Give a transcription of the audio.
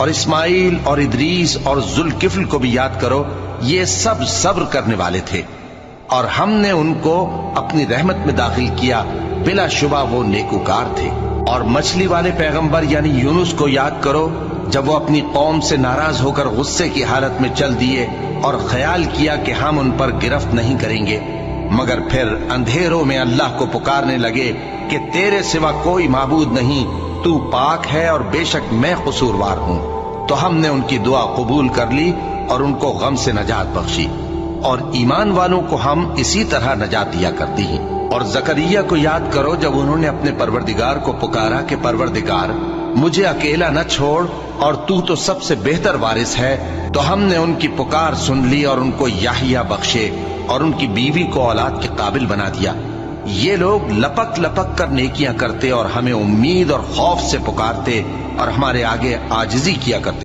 اور اسماعیل اور ادریس اور ذوالکفل کو بھی یاد کرو، یہ سب صبر کرنے والے تھے، اور ہم نے ان کو اپنی رحمت میں داخل کیا، بلا شبہ وہ نیکوکار تھے۔ اور مچھلی والے پیغمبر یعنی یونس کو یاد کرو، جب وہ اپنی قوم سے ناراض ہو کر غصے کی حالت میں چل دیے اور خیال کیا کہ ہم ان پر گرفت نہیں کریں گے، مگر پھر اندھیروں میں اللہ کو پکارنے لگے کہ تیرے سوا کوئی معبود نہیں، تو پاک ہے اور بے شک میں قصوروار ہوں۔ تو ہم نے ان کی دعا قبول کر لی اور ان کو غم سے نجات بخشی، اور ایمان والوں کو ہم اسی طرح نجات دیا کرتی ہیں۔ اور زکریا کو یاد کرو، جب انہوں نے اپنے پروردگار کو پکارا کہ پروردگار مجھے اکیلا نہ چھوڑ، اور تو سب سے بہتر وارث ہے، تو ہم نے ان کی پکار سن لی اور ان کو یحییٰ بخشے اور ان کی بیوی کو اولاد کے قابل بنا دیا۔ یہ لوگ لپک لپک کر نیکیاں کرتے اور ہمیں امید اور خوف سے پکارتے اور ہمارے آگے عاجزی کیا کرتے۔